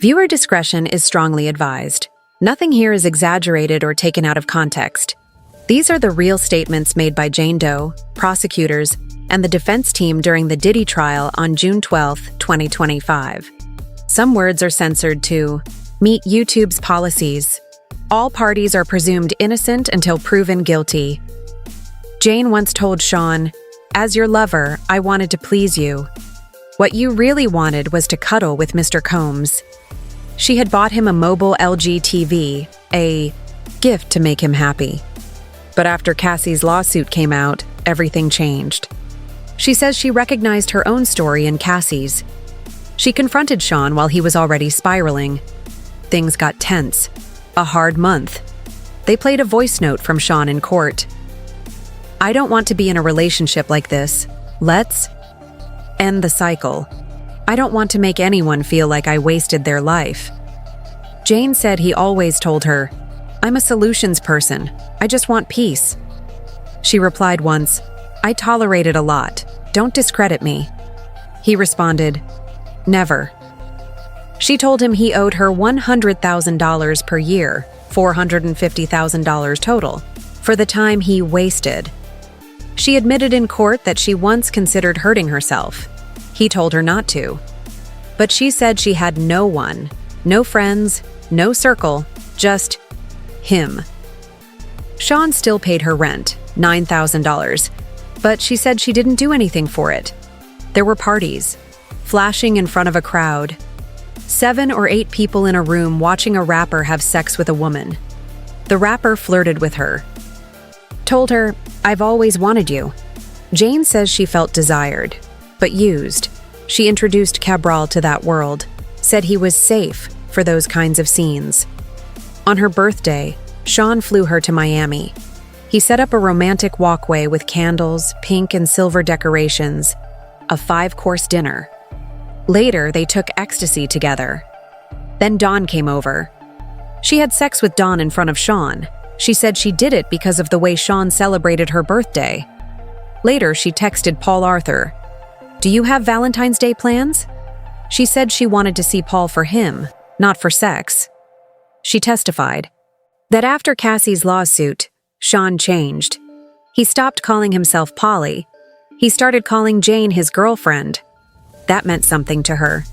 Viewer discretion is strongly advised. Nothing here is exaggerated or taken out of context. These are the real statements made by Jane Doe, prosecutors, and the defense team during the Diddy trial on June 12, 2025. Some words are censored to meet YouTube's policies. All parties are presumed innocent until proven guilty. Jane once told Sean, "As your lover, I wanted to please you. What you really wanted was to cuddle with Mr. Combs." She had bought him a mobile LG TV, a gift to make him happy. But after Cassie's lawsuit came out, everything changed. She says she recognized her own story in Cassie's. She confronted Sean while he was already spiraling. Things got tense. A hard month. They played a voice note from Sean in court. "I don't want to be in a relationship like this. Let's end the cycle. I don't want to make anyone feel like I wasted their life." Jane said he always told her, "I'm a solutions person. I just want peace." She replied once, "I tolerated a lot. Don't discredit me." He responded, "Never." She told him he owed her $100,000 per year, $450,000 total, for the time he wasted. She admitted in court that she once considered hurting herself. He told her not to. But she said she had no one, no friends, no circle, just him. Sean still paid her rent, $9,000, but she said she didn't do anything for it. There were parties, flashing in front of a crowd, 7 or 8 people in a room watching a rapper have sex with a woman. The rapper flirted with her, told her, "I've always wanted you." Jane says she felt desired, but used. She introduced Cabral to that world, said he was safe for those kinds of scenes. On her birthday, Sean flew her to Miami. He set up a romantic walkway with candles, pink and silver decorations, a 5-course dinner. Later, they took ecstasy together. Then Dawn came over. She had sex with Dawn in front of Sean. She said she did it because of the way Sean celebrated her birthday. Later, she texted Paul Arthur, "Do you have Valentine's Day plans?" She said she wanted to see Paul for him, not for sex. She testified that after Cassie's lawsuit, Sean changed. He stopped calling himself Polly. He started calling Jane his girlfriend. That meant something to her.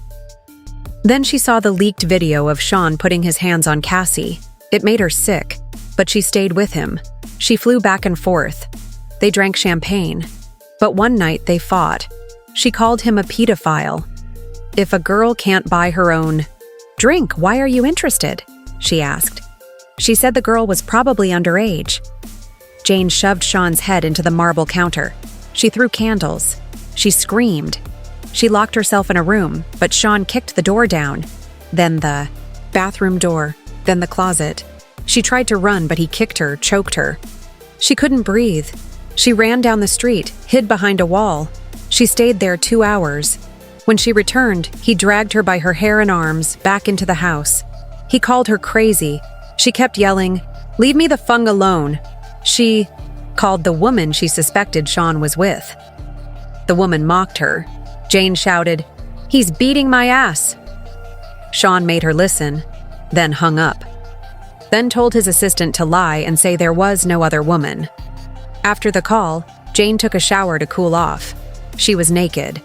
Then she saw the leaked video of Sean putting his hands on Cassie. It made her sick, but she stayed with him. She flew back and forth. They drank champagne. But one night they fought. She called him a pedophile. "If a girl can't buy her own drink, why are you interested?" she asked. She said the girl was probably underage. Jane shoved Sean's head into the marble counter. She threw candles. She screamed. She locked herself in a room, but Sean kicked the door down, then the bathroom door, then the closet. She tried to run, but he kicked her, choked her. She couldn't breathe. She ran down the street, hid behind a wall. She stayed there 2 hours. When she returned, he dragged her by her hair and arms back into the house. He called her crazy. She kept yelling, "Leave me the fung alone." She called the woman she suspected Sean was with. The woman mocked her. Jane shouted, "He's beating my ass." Sean made her listen, then hung up. Then told his assistant to lie and say there was no other woman. After the call, Jane took a shower to cool off. She was naked.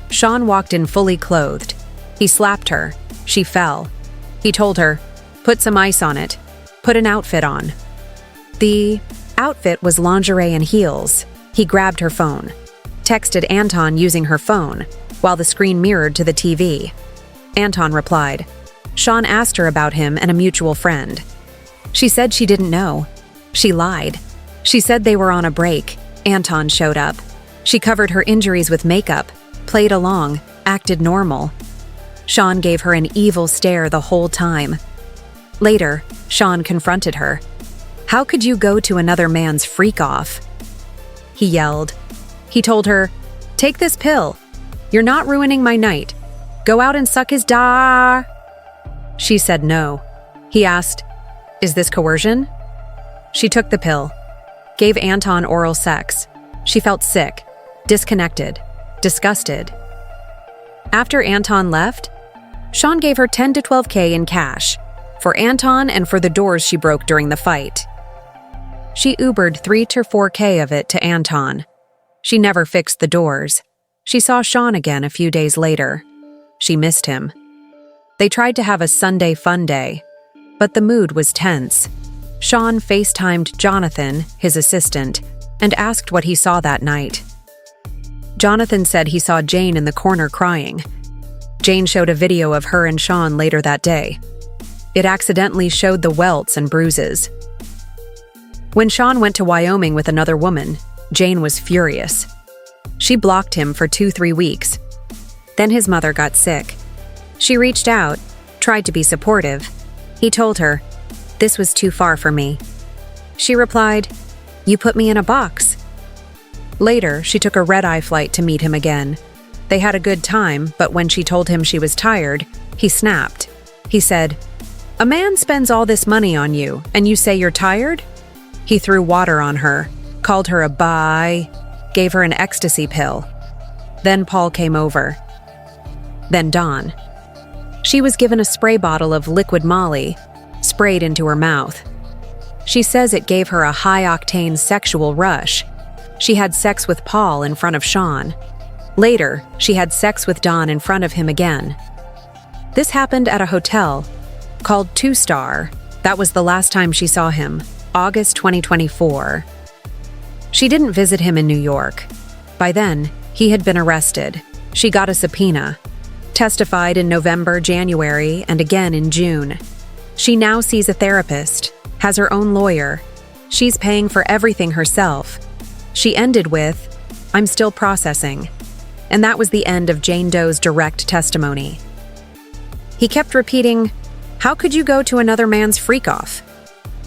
Sean walked in fully clothed. He slapped her. She fell. He told her, "Put some ice on it. Put an outfit on." The outfit was lingerie and heels. He grabbed her phone. Texted Anton using her phone, while the screen mirrored to the TV. Anton replied. Sean asked her about him and a mutual friend. She said she didn't know. She lied. She said they were on a break. Anton showed up. She covered her injuries with makeup, played along, acted normal. Sean gave her an evil stare the whole time. Later, Sean confronted her. "How could you go to another man's freak-off?" He yelled. He told her, "Take this pill. You're not ruining my night. Go out and suck his da." She said no. He asked, "Is this coercion?" She took the pill. Gave Anton oral sex. She felt sick, disconnected, disgusted. After Anton left, Sean gave her 10 to 12K in cash for Anton and for the doors she broke during the fight. She Ubered 3 to 4K of it to Anton. She never fixed the doors. She saw Sean again a few days later. She missed him. They tried to have a Sunday fun day, but the mood was tense. Sean FaceTimed Jonathan, his assistant, and asked what he saw that night. Jonathan said he saw Jane in the corner crying. Jane showed a video of her and Sean later that day. It accidentally showed the welts and bruises. When Sean went to Wyoming with another woman, Jane was furious. She blocked him for 2-3 weeks. Then his mother got sick. She reached out, tried to be supportive. He told her, "This was too far for me." She replied, "You put me in a box." Later, she took a red-eye flight to meet him again. They had a good time, but when she told him she was tired, he snapped. He said, "A man spends all this money on you, and you say you're tired?" He threw water on her, called her a bye, gave her an ecstasy pill. Then Paul came over. Then Dawn. She was given a spray bottle of liquid Molly, sprayed into her mouth. She says it gave her a high-octane sexual rush. She had sex with Paul in front of Sean. Later, she had sex with Dawn in front of him again. This happened at a hotel called 2-Star. That was the last time she saw him, August 2024. She didn't visit him in New York. By then, he had been arrested. She got a subpoena, testified in November, January, and again in June. She now sees a therapist, has her own lawyer. She's paying for everything herself. She ended with, "I'm still processing." And that was the end of Jane Doe's direct testimony. He kept repeating, "How could you go to another man's freak-off?"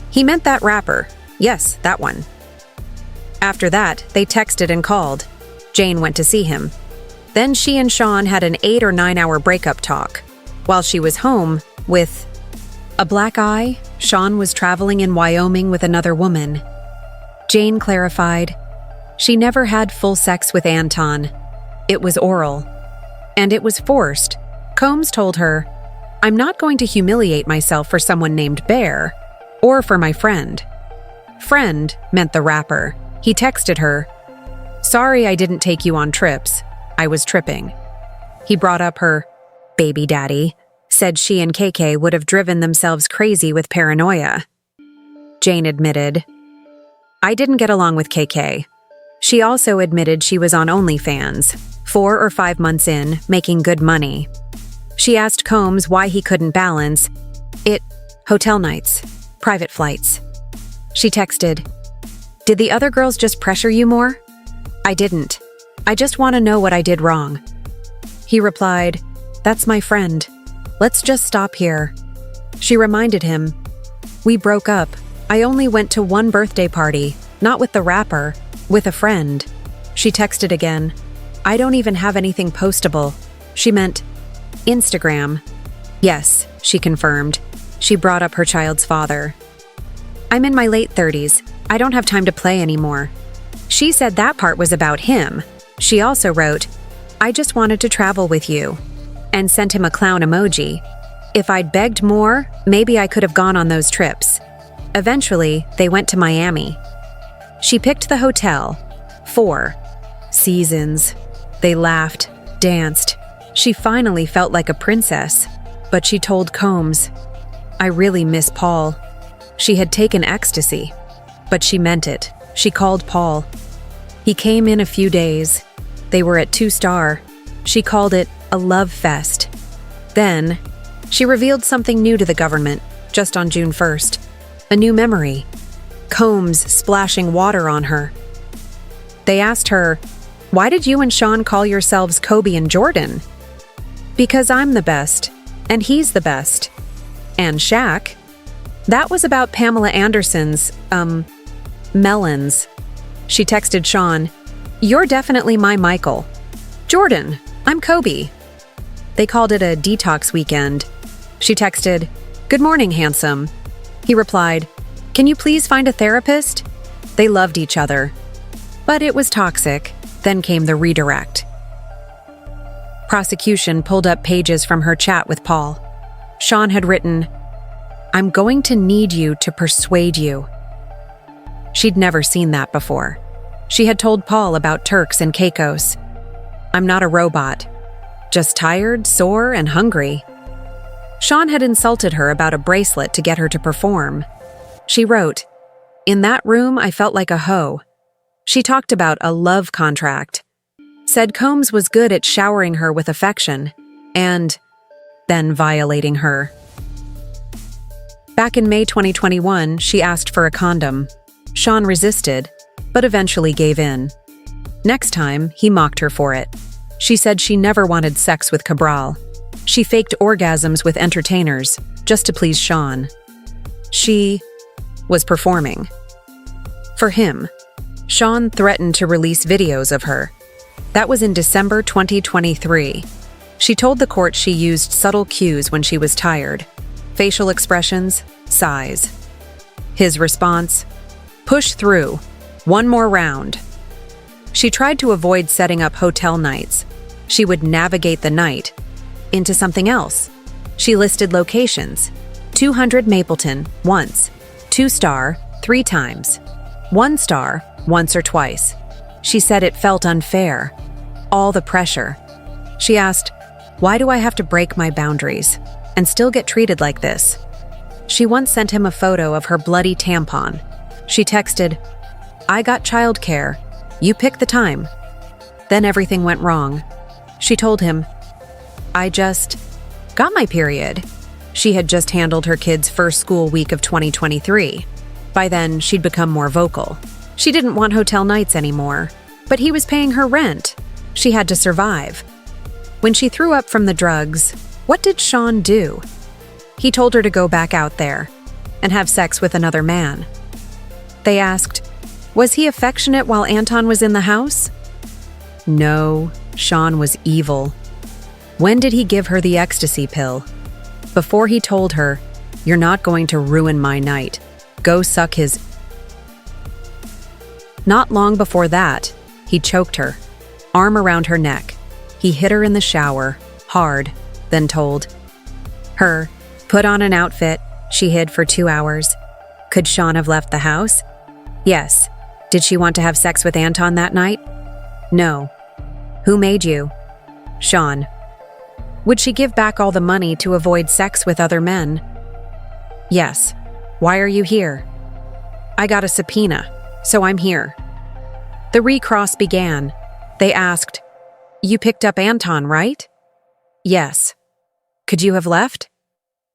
He meant that rapper. Yes, that one. After that, they texted and called. Jane went to see him. Then she and Sean had an 8 or 9 hour breakup talk. While she was home, with a black eye, Sean was traveling in Wyoming with another woman. Jane clarified, she never had full sex with Anton. It was oral. And it was forced. Combs told her, "I'm not going to humiliate myself for someone named Bear, or for my friend." Friend meant the rapper. He texted her, "Sorry I didn't take you on trips. I was tripping." He brought up her baby daddy, said she and KK would have driven themselves crazy with paranoia. Jane admitted, "I didn't get along with KK." She also admitted she was on OnlyFans, 4 or 5 months in, making good money. She asked Combs why he couldn't balance it. Hotel nights, private flights. She texted, "Did the other girls just pressure you more?" "I didn't. I just want to know what I did wrong." He replied, "That's my friend. Let's just stop here." She reminded him, "We broke up. I only went to one birthday party, not with the rapper, with a friend." She texted again, "I don't even have anything postable." She meant Instagram. "Yes," she confirmed. She brought up her child's father. "I'm in my late 30s. I don't have time to play anymore." She said that part was about him. She also wrote, "I just wanted to travel with you," and sent him a clown emoji. "If I'd begged more, maybe I could have gone on those trips." Eventually, they went to Miami. She picked the hotel. 4 Seasons. They laughed, danced. She finally felt like a princess. But she told Combs, "I really miss Paul." She had taken ecstasy, but she meant it. She called Paul. He came in a few days. They were at 2-Star. She called it a love fest. Then, she revealed something new to the government, just on June 1st. A new memory. Combs splashing water on her. They asked her, "Why did you and Sean call yourselves Kobe and Jordan?" "Because I'm the best, and he's the best." And Shaq? That was about Pamela Anderson's, melons. She texted Sean, "You're definitely my Michael." "Jordan, I'm Kobe." They called it a detox weekend. She texted, "Good morning, handsome." He replied, "Can you please find a therapist?" They loved each other. But it was toxic. Then came the redirect. Prosecution pulled up pages from her chat with Paul. Sean had written, "I'm going to need you to persuade you." She'd never seen that before. She had told Paul about Turks and Caicos. "I'm not a robot. Just tired, sore, and hungry." Sean had insulted her about a bracelet to get her to perform. She wrote, "In that room, I felt like a hoe." She talked about a love contract. Said Combs was good at showering her with affection, and then violating her. Back in May 2021, she asked for a condom. Sean resisted, but eventually gave in. Next time, he mocked her for it. She said she never wanted sex with Cabral. She faked orgasms with entertainers, just to please Sean. She was performing. For him, Sean threatened to release videos of her. That was in December 2023. She told the court she used subtle cues when she was tired. Facial expressions, sighs. His response, "Push through. One more round." She tried to avoid setting up hotel nights. She would navigate the night into something else. She listed locations. 200 Mapleton, once. 2-star, 3 times. 1-star, once or twice. She said it felt unfair. All the pressure. She asked, "Why do I have to break my boundaries and still get treated like this?" She once sent him a photo of her bloody tampon. She texted, "I got childcare. You pick the time." Then everything went wrong. She told him, "I just got my period." She had just handled her kid's first school week of 2023. By then, she'd become more vocal. She didn't want hotel nights anymore, but he was paying her rent. She had to survive. When she threw up from the drugs, what did Sean do? He told her to go back out there and have sex with another man. They asked, was he affectionate while Anton was in the house? No, Sean was evil. When did he give her the ecstasy pill? Before he told her, "You're not going to ruin my night. Go suck his..." Not long before that, he choked her, arm around her neck. He hit her in the shower, hard, then told her, "Put on an outfit." She hid for 2 hours. Could Sean have left the house? Yes. Did she want to have sex with Anton that night? No. Who made you? Sean. Would she give back all the money to avoid sex with other men? Yes. Why are you here? I got a subpoena, so I'm here. The recross began. They asked, "You picked up Anton, right?" Yes. Could you have left?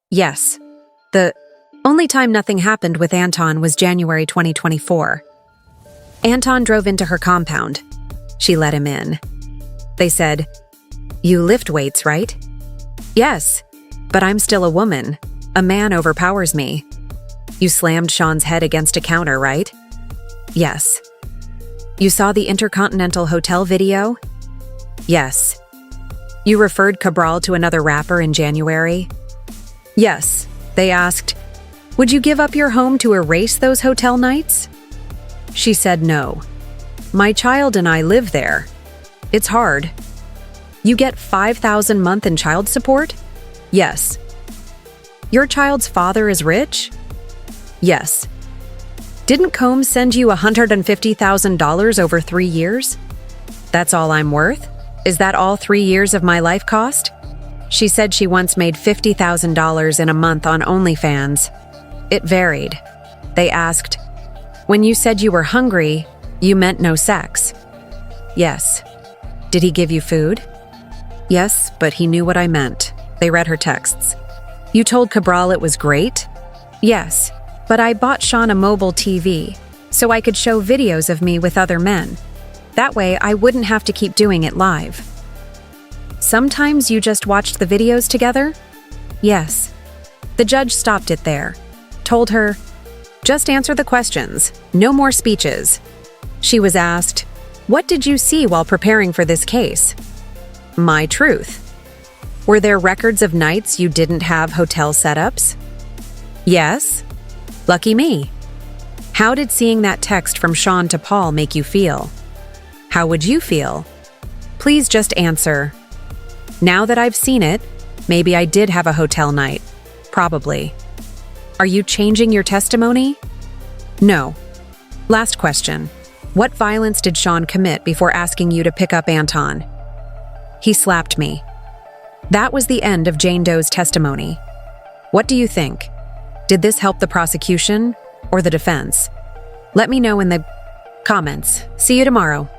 Yes. The only time nothing happened with Anton was January 2024. Anton drove into her compound. She let him in. They said, "You lift weights, right?" Yes, but I'm still a woman. A man overpowers me. You slammed Sean's head against a counter, right? Yes. You saw the Intercontinental Hotel video? Yes. You referred Cabral to another rapper in January? Yes. They asked, "Would you give up your home to erase those hotel nights?" She said no. "My child and I live there. It's hard." You get $5,000 a month in child support? Yes. Your child's father is rich? Yes. Didn't Combs send you $150,000 over 3 years? That's all I'm worth? Is that all 3 years of my life cost? She said she once made $50,000 in a month on OnlyFans. It varied. They asked, "When you said you were hungry, you meant no sex?" Yes. Did he give you food? Yes, but he knew what I meant. They read her texts. You told Cabral it was great? Yes, but I bought Sean a mobile TV so I could show videos of me with other men. That way I wouldn't have to keep doing it live. Sometimes you just watched the videos together? Yes. The judge stopped it there. Told her, "Just answer the questions, no more speeches." She was asked, "What did you see while preparing for this case?" My truth. Were there records of nights you didn't have hotel setups? Yes. Lucky me. How did seeing that text from Sean to Paul make you feel? How would you feel? Please just answer. Now that I've seen it, maybe I did have a hotel night. Probably. Are you changing your testimony? No. Last question. What violence did Sean commit before asking you to pick up Anton? He slapped me. That was the end of Jane Doe's testimony. What do you think? Did this help the prosecution or the defense? Let me know in the comments. See you tomorrow.